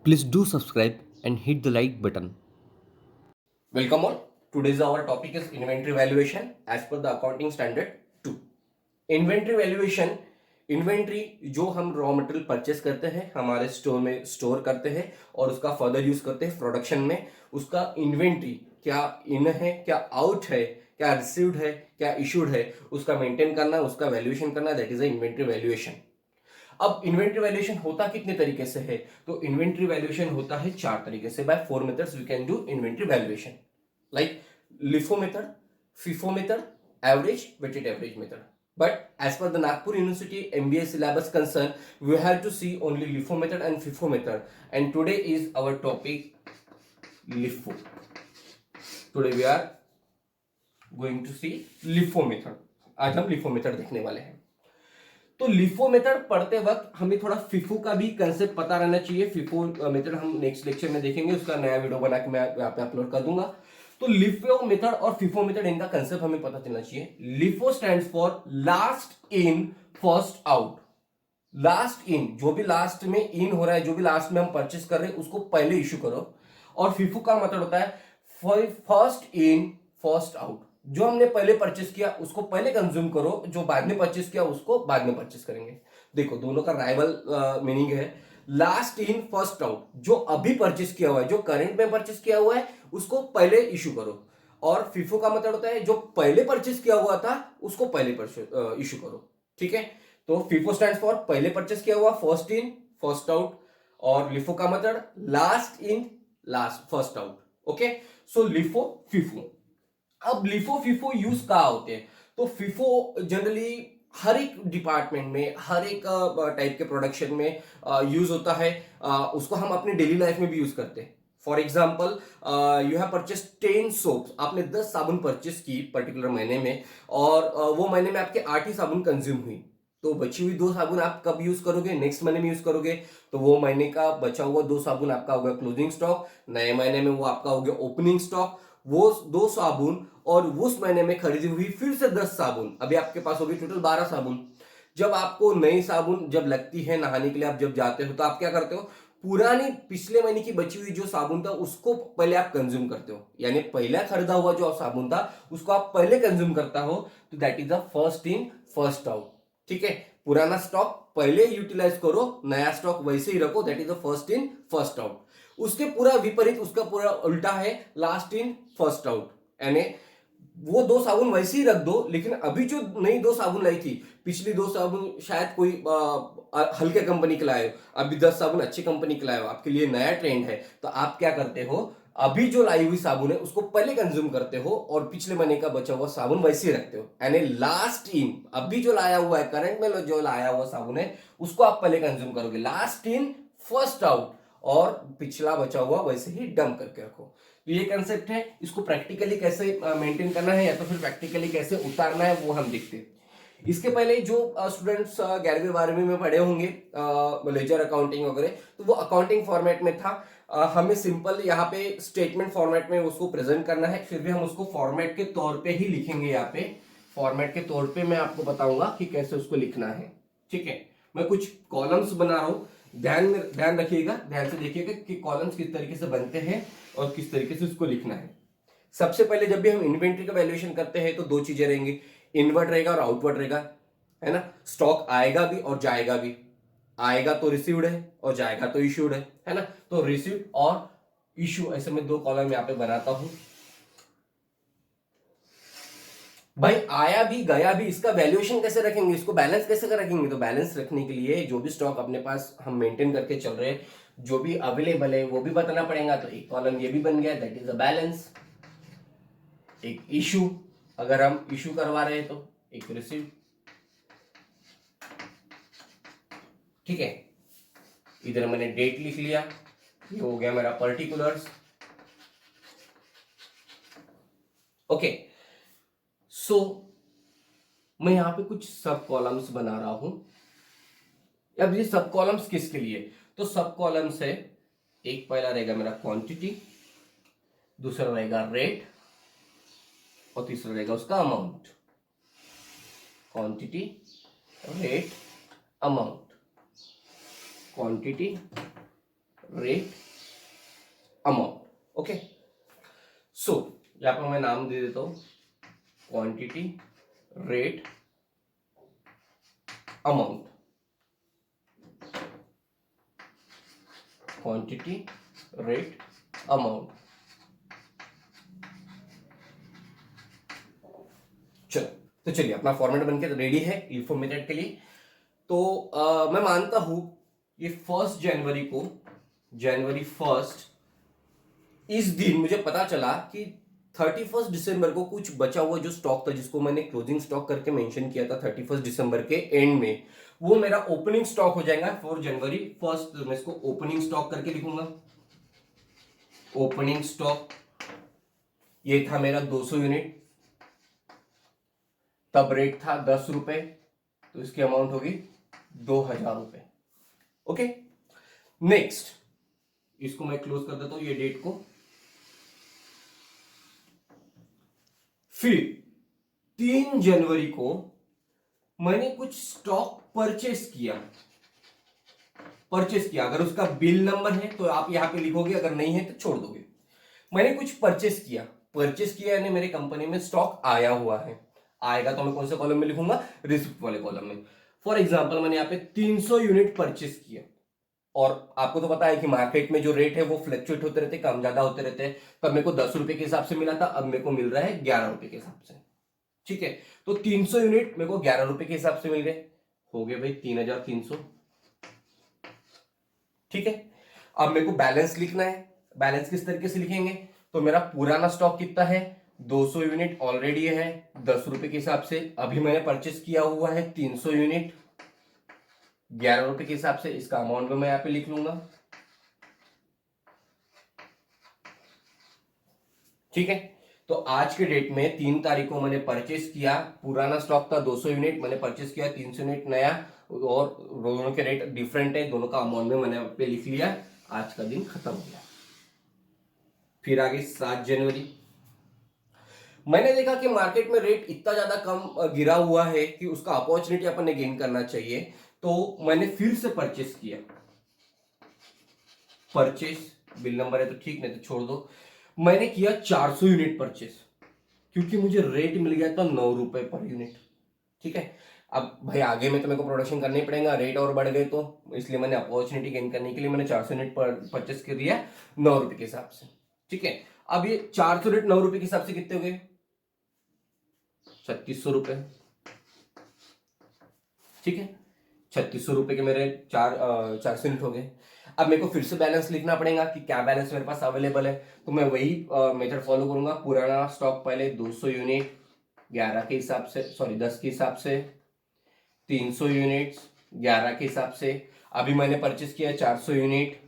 Please do subscribe and hit the like button. Welcome all. Today's our topic is inventory valuation as per the accounting standard 2. Inventory valuation, inventory जो हम raw material purchase करते हैं, हमारे store में store करते हैं और उसका फर्दर यूज करते हैं प्रोडक्शन में, उसका इन्वेंट्री क्या इन है, क्या आउट है, क्या रिसीव्ड है, क्या इशूड है, उसका मेंटेन करना, उसका वैल्यूएशन करना, that is a inventory valuation. अब इन्वेंट्री वैल्यूएशन होता कितने तरीके से है? तो इन्वेंट्री वैल्यूएशन होता है 4 तरीके से। By 4 methods we can do inventory valuation, like LIFO method, FIFO method, average, weighted average method. But as per the Nagpur University MBA syllabus concern, we have to see only LIFO method and FIFO method. And today is our topic LIFO. Today we are going to see LIFO method. आज हम LIFO method देखने वाले हैं। तो LIFO method पढ़ते वक्त हमें थोड़ा फिफो का भी कंसेप्ट पता रहना चाहिए। फिफो मेथड हम नेक्स्ट लेक्चर में देखेंगे, उसका नया वीडियो बना के मैं यहाँ पे अपलोड कर दूंगा। तो लिफो मेथड और फिफो मेथड, इनका कंसेप्ट हमें पता चलना चाहिए। LIFO stands for last in first out. Last in, जो भी लास्ट में इन हो रहा है, जो भी लास्ट में हम परचेस कर रहे हैं, उसको पहले इश्यू करो। और फिफो का मतलब होता है फर्स्ट इन फर्स्ट आउट। जो हमने पहले परचेस किया उसको पहले कंज्यूम करो, जो बाद में परचेस किया उसको बाद में परचेस करेंगे। देखो, दोनों का राइवल मीनिंग है। लास्ट इन फर्स्ट आउट, जो अभी परचेस किया हुआ है, जो करंट में परचेस किया हुआ है, उसको पहले इश्यू करो। और फिफो का मतलब होता है जो पहले परचेस किया हुआ था उसको पहले इश्यू करो। ठीक है, तो फिफो स्टैंड्स फॉर पहले परचेस किया हुआ, फर्स्ट इन फर्स्ट आउट। और लिफो का मतलब last in last first out. Okay, so LIFO FIFO. अब लिफो फिफो यूज कहाँ होते हैं? तो फिफो जनरली हर एक डिपार्टमेंट में, हर एक टाइप के प्रोडक्शन में यूज होता है। उसको हम अपनी डेली लाइफ में भी यूज करते हैं। For example, you have purchase 10 soaps. आपने 10 साबुन परचेस की पर्टिकुलर महीने में, और वो महीने में आपके 8 ही साबुन कंज्यूम हुई। तो बची हुई 2 साबुन आप कब यूज करोगे? नेक्स्ट महीने में यूज करोगे। तो वो महीने का बचा हुआ 2 साबुन आपका होगा क्लोजिंग स्टॉक, नए महीने में वो आपका हो गया ओपनिंग स्टॉक। वो 2 साबुन और उस महीने में खरीदी हुई फिर से 10 साबुन, अभी आपके पास होगी टोटल 12 साबुन। जब आपको नई साबुन जब लगती है नहाने के लिए, आप जब जाते हो तो आप क्या करते हो? पुरानी पिछले महीने की बची हुई जो साबुन था उसको पहले आप कंज्यूम करते हो, यानी पहला खरीदा हुआ जो साबुन था उसको आप पहले कंज्यूम करता हो। तो that is the first in first out. ठीक है, पुराना स्टॉक पहले यूटिलाइज करो, नया स्टॉक वैसे ही रखो, that is the first in first out. उसके पूरा विपरीत, उसका पूरा उल्टा है लास्ट इन फर्स्ट आउट। यानी वो 2 साबुन वैसे ही रख दो, लेकिन अभी जो नई 2 साबुन लाई थी, पिछली 2 साबुन शायद कोई हल्के कंपनी के लाए हो, अभी 10 साबुन अच्छी कंपनी के लाए हो, आपके लिए नया ट्रेंड है, तो आप क्या करते हो? अभी जो लाई हुई साबुन है उसको पहले कंज्यूम करते हो और पिछले महीने का बचा हुआ साबुन वैसे ही रखते हो। यानी लास्ट इन, अभी जो लाया हुआ है, करंट में जो लाया हुआ साबुन है उसको आप पहले कंज्यूम करोगे। लास्ट इन फर्स्ट आउट, और पिछला बचा हुआ वैसे ही डंप करके रखो। तो ये कंसेप्ट है। इसको प्रैक्टिकली कैसे मेंटेन करना है या तो फिर प्रैक्टिकली कैसे उतारना है वो हम देखते हैं। इसके पहले जो स्टूडेंट्स 11वीं 12वीं में पढ़े होंगे लेजर अकाउंटिंग वगैरह, तो वो अकाउंटिंग फॉर्मेट में था। हमें सिंपल यहाँ पे स्टेटमेंट फॉर्मेट में उसको प्रेजेंट करना है, फिर भी हम उसको फॉर्मेट के तौर पे ही लिखेंगे। यहाँ पे फॉर्मेट के तौर पे मैं आपको बताऊंगा कि कैसे उसको लिखना है। ठीक है, मैं कुछ कॉलम्स बना रहा हूँ, ध्यान रखिएगा, ध्यान से देखिएगा कि कॉलम्स किस तरीके से बनते हैं और किस तरीके से उसको लिखना है। सबसे पहले जब भी हम इन्वेंट्री का वैल्यूएशन करते हैं तो 2 चीजें रहेंगी, इनवर्ड रहेगा और आउटवर्ड रहेगा, है ना। स्टॉक आएगा भी और जाएगा भी। आएगा तो रिसीव्ड है और जाएगा तो इश्यूड है ना। तो रिसीव्ड और इश्यू, ऐसे मैं 2 कॉलम यहाँ पे बनाता हूं। भाई आया भी गया भी, इसका वैल्यूएशन कैसे रखेंगे, इसको बैलेंस कैसे रखेंगे? तो बैलेंस रखने के लिए जो भी स्टॉक अपने पास हम मेंटेन करके चल रहे हैं, जो भी अवेलेबल है वो भी बताना पड़ेगा। तो एक कॉलम ये भी बन गया, दैट इज अ बैलेंस। एक इशू, अगर हम इशू करवा रहे हैं तो एक रिसीव। ठीक है, इधर मैंने डेट लिख लिया, ये हो गया मेरा पर्टिकुलर्स। ओके, सो मैं यहां पे कुछ सब कॉलम्स बना रहा हूं। अब ये सब कॉलम्स किसके लिए? तो सब कॉलम्स है, एक पहला रहेगा मेरा क्वांटिटी, दूसरा रहेगा रेट, और तीसरा रहेगा उसका amount. Quantity, rate, amount, quantity, rate amount. Okay, so यहां पर मैं नाम दे देता हूं quantity rate amount, quantity rate amount. चलो, तो चलिए अपना फॉर्मेट बनके रेडी है लिफो मेथड के लिए। तो मैं मानता हूं ये 1 जनवरी को, जनवरी 1 इस दिन मुझे पता चला कि 31 दिसंबर को कुछ बचा हुआ जो स्टॉक था, जिसको मैंने क्लोजिंग स्टॉक करके मेंशन किया था 31 दिसंबर के एंड में, वो मेरा ओपनिंग स्टॉक हो जाएगा फॉर जनवरी 1। तो मैं इसको ओपनिंग स्टॉक करके लिखूंगा। ओपनिंग स्टॉक ये था मेरा 200 यूनिट, तब रेट था 10 रुपए, तो इसकी अमाउंट होगी 2000 रुपए। ओके, नेक्स्ट इसको मैं क्लोज कर देता हूं ये डेट को। फिर 3 जनवरी को मैंने कुछ स्टॉक परचेस किया। अगर उसका बिल नंबर है तो आप यहां पे लिखोगे, अगर नहीं है तो छोड़ दोगे। मैंने कुछ परचेस किया यानी मेरे कंपनी में स्टॉक आया हुआ है। आएगा तो मैं कौन से कॉलम में लिखूंगा? रिसिप्ट वाले कॉलम में। फॉर एग्जांपल मैंने यहाँ पे 300 यूनिट परचेस किया, और आपको तो पता है कि मार्केट में जो रेट है वो फ्लक्चुएट होते रहते, कम ज्यादा होते रहते हैं। तब मेरे को 10 रुपए के हिसाब से मिला था, अब मेरे को मिल रहा है 11 रुपए के हिसाब से। ठीक है, तो 300 यूनिट मेरे को 11 रुपए के हिसाब से मिल गए, हो गए भाई 3300। ठीक है, अब मेरे को बैलेंस लिखना है। बैलेंस किस तरीके से लिखेंगे? तो मेरा पुराना स्टॉक कितना है? 200 यूनिट ऑलरेडी है 10 रुपए के हिसाब से। अभी मैंने परचेस किया हुआ है 300 यूनिट 11 रुपए के हिसाब से। इसका अमाउंट में मैं यहां पे लिख लूंगा। ठीक है, तो आज के डेट में 3 तारीख को मैंने परचेस किया, पुराना स्टॉक था 200 यूनिट, मैंने परचेस किया 300 यूनिट नया, और दोनों के रेट डिफरेंट है, दोनों का अमाउंट में मैंने पे लिख लिया। आज का दिन खत्म हो गया। फिर आगे 7 जनवरी, मैंने देखा कि मार्केट में रेट इतना ज्यादा कम गिरा हुआ है कि उसका अपॉर्चुनिटी अपन ने गेन करना चाहिए, तो मैंने फिर से परचेस किया। परचेस बिल नंबर है तो ठीक, नहीं तो छोड़ दो। मैंने किया 400 यूनिट परचेस, क्योंकि मुझे रेट मिल गया था 9 रुपए पर यूनिट। ठीक है, अब भाई आगे में तो मेरे को प्रोडक्शन करना ही पड़ेगा, रेट और बढ़ गए तो, इसलिए मैंने अपॉर्चुनिटी गेन करने के लिए मैंने 400 यूनिट परचेस कर दिया 9 रुपए के हिसाब से। ठीक है, अब ये 400 यूनिट 9 रुपए के हिसाब से कितने हो गए? 3600 रुपए। ठीक है, 3600 रुपए के मेरे 400 यूनिट हो गए। अब मेरे को फिर से बैलेंस लिखना पड़ेगा कि क्या बैलेंस मेरे पास अवेलेबल है, तो मैं वही मेथड फॉलो करूंगा। पुराना स्टॉक पहले 200 यूनिट 11 के हिसाब से, सॉरी 10 के हिसाब से, 300 यूनिट्स 11 के हिसाब से, अभी मैंने परचेस किया 400 यूनिट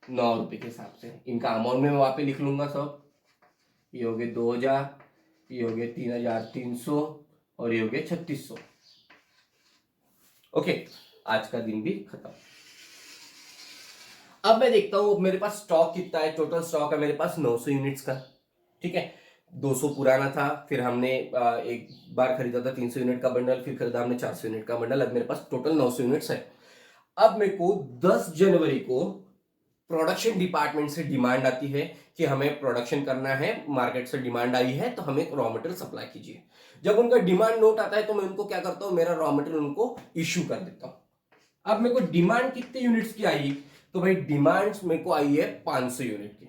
9 रुपए के हिसाब से। इनका अमाउंट में वहां पे लिख लूंगा सब। ये हो गए 2000, ये हो गए 3300, और ये हो गए 3600। ओके, आज का दिन भी खत्म। अब मैं देखता हूं मेरे पास स्टॉक कितना है। टोटल स्टॉक है मेरे पास 900 यूनिट्स का। ठीक है, 200 पुराना था, फिर हमने एक बार खरीदा था 300 यूनिट का बंडल, फिर खरीदा हमने 400 यूनिट का बंडल। अब मेरे पास टोटल 900 यूनिट्स है। अब मेरे को 10 जनवरी को प्रोडक्शन डिपार्टमेंट से डिमांड आती है कि हमें प्रोडक्शन करना है, मार्केट से डिमांड आई है, तो हमें रॉ मटेरियल सप्लाई कीजिए। जब उनका डिमांड नोट आता है तो मैं उनको क्या करता हूं, मेरा रॉ मटेरियल उनको इश्यू कर देता हूं। अब मेरे को डिमांड कितने यूनिट्स की आई? तो भाई डिमांड मेरे को आई है 500 यूनिट की।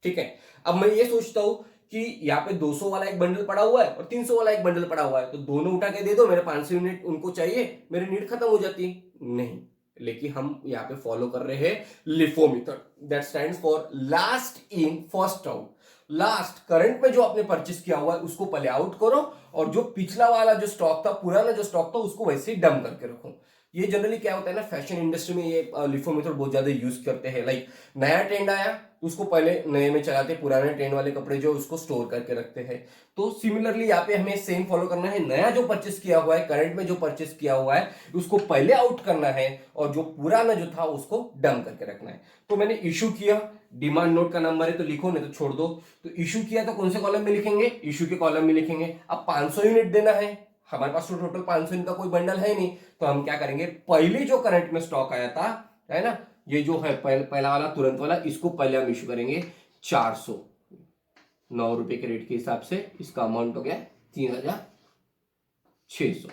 ठीक है, अब मैं ये सोचता हूं कि यहाँ पे 200 वाला एक बंडल पड़ा हुआ है और 300 वाला एक बंडल पड़ा हुआ है, तो दोनों उठा के दे दो, मेरे 500 यूनिट उनको चाहिए, मेरी नीड खत्म हो जाती। नहीं, लेकिन हम यहाँ पे फॉलो कर रहे हैं LIFO method, that stands for last in first out. Last current में जो आपने परचेस किया हुआ है उसको पहले आउट करो, और जो पिछला वाला जो स्टॉक था, पुराना जो स्टॉक था, उसको वैसे ही डंप करके रखो। ये जनरली क्या होता है ना, फैशन इंडस्ट्री में ये लिफो मेथड बहुत ज्यादा यूज करते हैं। लाइक नया ट्रेंड आया उसको पहले नए में चलाते, पुराने ट्रेंड वाले कपड़े जो उसको स्टोर करके रखते हैं। तो सिमिलरली यहाँ पे हमें सेम फॉलो करना है। नया जो परचेस किया हुआ है, करंट में जो परचेस किया हुआ है, उसको पहले आउट करना है, और जो पुराना जो था उसको डंप करके रखना है। तो मैंने इशू किया, डिमांड नोट का नंबर है तो लिखो, नहीं तो छोड़ दो। तो इशू किया तो कौन से कॉलम में लिखेंगे? इशू के कॉलम में लिखेंगे। अब 500 यूनिट देना है, हमारे पास तो टोटल 500 यूनिट का कोई बंडल है नहीं, तो हम क्या करेंगे, पहले जो करंट में स्टॉक आया था, है ना, ये जो है पहला वाला तुरंत वाला, इसको पहले हम इशू करेंगे 409 रुपए के रेट के हिसाब से। इसका अमाउंट हो गया 3600।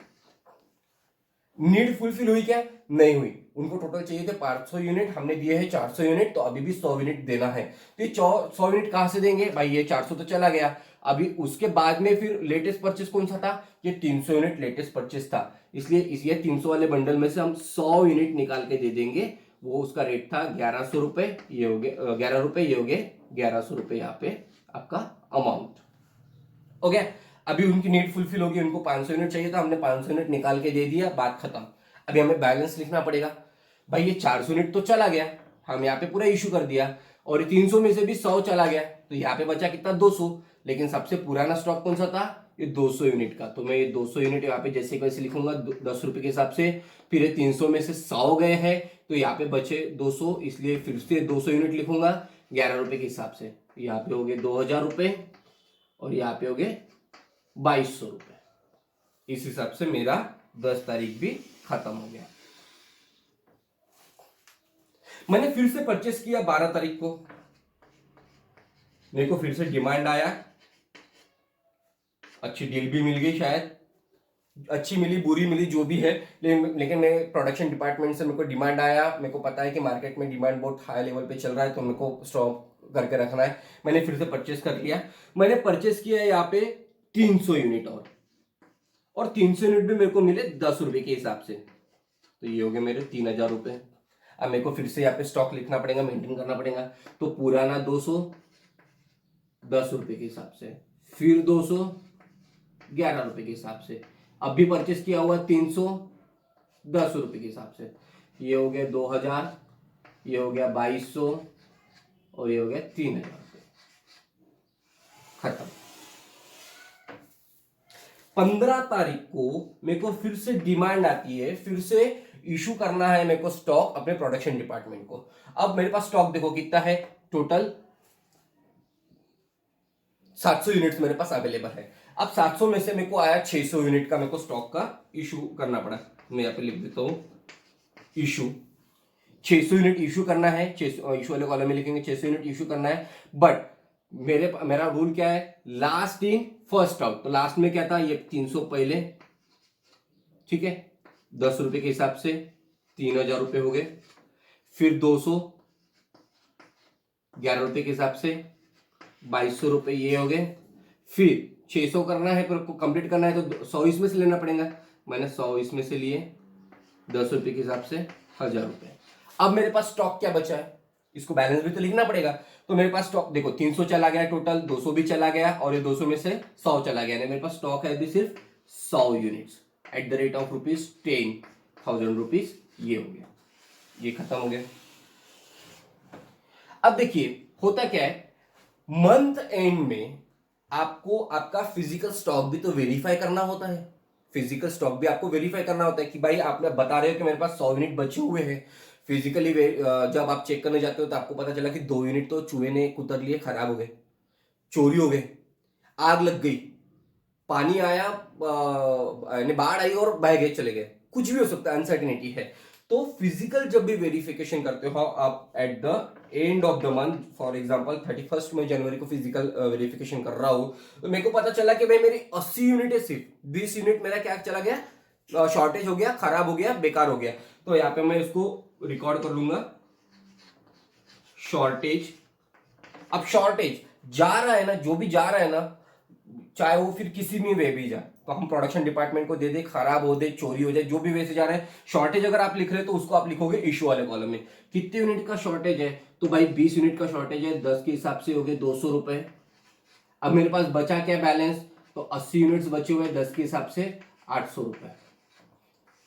नीड फुलफिल हुई क्या? नहीं हुई। उनको टोटल चाहिए थे 500 यूनिट, हमने दिए हैं 400 यूनिट, तो अभी भी 100 यूनिट देना है। तो ये 100 यूनिट कहां से देंगे भाई? ये 400 तो चला गया। अभी उसके बाद में फिर लेटेस्ट परचेस कौन सा था? ये 300 यूनिट लेटेस्ट परचेस था, इसलिए इस 300 वाले बंडल में से हम 100 यूनिट निकाल के दे देंगे। वो उसका रेट था 1100 रुपए, ये हो गए 11 रुपए, ये हो गए 1100 रुपए यहाँ पे आपका अमाउंट हो गया। अभी उनकी नीड फुलफिल होगी, उनको 500 यूनिट चाहिए था, हमने 500 यूनिट निकाल के दे दिया, बात खत्म। अभी हमें बैलेंस लिखना पड़ेगा। भाई ये 400 यूनिट तो चला गया, हम यहाँ पे पूरा इशू कर दिया, और 300 में से भी 100 चला गया, तो यहाँ पे बचा कितना? 200। लेकिन सबसे पुराना स्टॉक कौन सा था? ये 200 यूनिट का। तो मैं ये 200 यूनिट यहाँ पे जैसे कैसे लिखूंगा 10 रुपए के हिसाब से। फिर ये 300 में से 100 गए हैं, तो यहाँ पे बचे 200, इसलिए फिर से 200 यूनिट लिखूंगा 11 रुपए के हिसाब से। यहाँ पे हो गए 2000 रुपए, और यहाँ पे हो गए 2200 रुपए। इस हिसाब से मेरा 10 तारीख भी खत्म हो गया। मैंने फिर से परचेस किया 12 तारीख को, मेरे को फिर से डिमांड आया, अच्छी डील भी मिल गई, शायद अच्छी मिली बुरी मिली जो भी है, लेकिन मैं प्रोडक्शन डिपार्टमेंट से मेरे को डिमांड आया। मेरे को पता है कि मार्केट में डिमांड बहुत हाई लेवल पे चल रहा है, तो मेरे को स्टॉक करके रखना है। मैंने फिर से परचेस कर लिया। मैंने परचेस किया यहाँ पे 300 यूनिट, और 300 यूनिट भी मेरे को मिले 10 रुपए के हिसाब से, तो ये हो गए मेरे 3000 रुपए। अब मेरे को फिर से यहाँ पे स्टॉक लिखना पड़ेगा, मेंटेन करना पड़ेगा। तो पुराना 200 10 रुपए के हिसाब से, फिर 200 11 रुपए के हिसाब से, अब भी परचेस किया हुआ 300 10 रुपए के हिसाब से। ये हो गया 2000, ये हो गया 2200, और ये हो गया 3000 रुपए। खत्म। 15 तारीख को मेरे को फिर से डिमांड आती है, फिर से इशू करना है मेरे को स्टॉक अपने प्रोडक्शन डिपार्टमेंट को। अब मेरे पास स्टॉक देखो कितना है, टोटल 700 यूनिट्स मेरे पास अवेलेबल है। अब 700 में से मेरे को आया 600 यूनिट का, मेरे को स्टॉक का इशू करना पड़ा। मैं यहाँ पे लिख देता हूं इशू, 600 यूनिट इशू करना है। 600 इशू वाले कॉलम में लिखेंगे 600 यूनिट इशू करना है। बट मेरा रूल क्या है? Last in first out. तो लास्ट में क्या था? ये 300 पहले, ठीक है, 10 रुपए के हिसाब से 3000 रुपए हो गए। फिर 200 11 रुपए के हिसाब से 2200 रुपए ये हो गए। फिर 600 करना है, पर कंप्लीट करना है तो 100 इसमें से लेना पड़ेगा। मैंने 100 इसमें से लिए, 10 रुपए के हिसाब से 1000 रुपए। अब मेरे पास स्टॉक क्या बचा है? इसको बैलेंस भी तो लिखना पड़ेगा। तो मेरे पास स्टॉक देखो 300 चला गया टोटल, 200 भी चला गया, और ये 200 में से 100 चला गया। मेरे पास स्टॉक है अभी सिर्फ 100 units at the rate of ₹10,000 rupees. ये हो गया, ये खत्म हो गया। अब देखिए होता क्या है, मंथ एंड में आपको आपका फिजिकल स्टॉक भी तो वेरीफाई करना होता है। फिजिकल स्टॉक भी आपको वेरीफाई करना होता है कि भाई आपने बता रहे हो कि मेरे पास 100 यूनिट बचे हुए हैं। फिजिकली जब आप चेक करने जाते हो तो आपको पता चला कि 2 यूनिट तो चूहे ने कुतर लिए, खराब हो गए, चोरी हो गए, आग लग गई, पानी आया, बाढ़ आई और बह गए, चले गए, कुछ भी हो सकता है, अनसर्टेनिटी है। तो फिजिकल जब भी वेरिफिकेशन करते हो आप at the end of the month, for example 31 में जनवरी को फिजिकल वेरिफिकेशन कर रहा हूं, तो मेरे को पता चला कि भाई मेरी 80 यूनिट है, सिर्फ 20 यूनिट मेरा क्या चला गया, शॉर्टेज हो गया, खराब हो गया, बेकार हो गया। तो यहाँ पे मैं इसको रिकॉर्ड कर लूंगा, शॉर्टेज। अब शॉर्टेज जा रहा है ना, जो भी जा रहा है ना, चाहे वो फिर किसी भी वे भी जाए, तो हम प्रोडक्शन डिपार्टमेंट को दे दे, खराब हो दे, चोरी हो जाए, जो भी वे से जा रहा है, शॉर्टेज अगर आप लिख रहे हैं तो उसको आप लिखोगे इशू वाले कॉलम में। कितने यूनिट का शॉर्टेज है? तो भाई 20 यूनिट का शॉर्टेज है, 10 के हिसाब से हो गए 200 रुपए। अब मेरे पास बचा क्या बैलेंस? तो 80 यूनिट्स बचे हुए, 10 के हिसाब से 800 रुपए।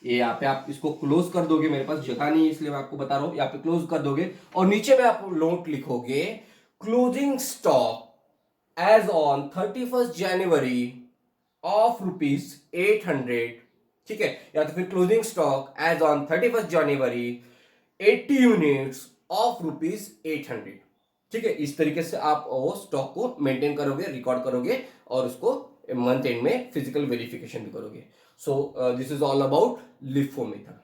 ये यहाँ पे आप इसको क्लोज कर दोगे, मेरे पास जगह नहीं है इसलिए मैं आपको बता रहा हूं, यहाँ पे क्लोज कर दोगे, और नीचे में आप नोट लिखोगे क्लोजिंग स्टॉक एज ऑन 31 जनवरी ऑफ ₹800, ठीक है, या तो फिर क्लोजिंग स्टॉक एज ऑन 31 जनवरी 80 यूनिट्स ऑफ ₹800, ठीक है। इस तरीके से आप वो स्टॉक को मेंटेन करोगे, रिकॉर्ड करोगे, और उसको मंथ एंड में फिजिकल वेरिफिकेशन भी करोगे। So this is all about LIFO method.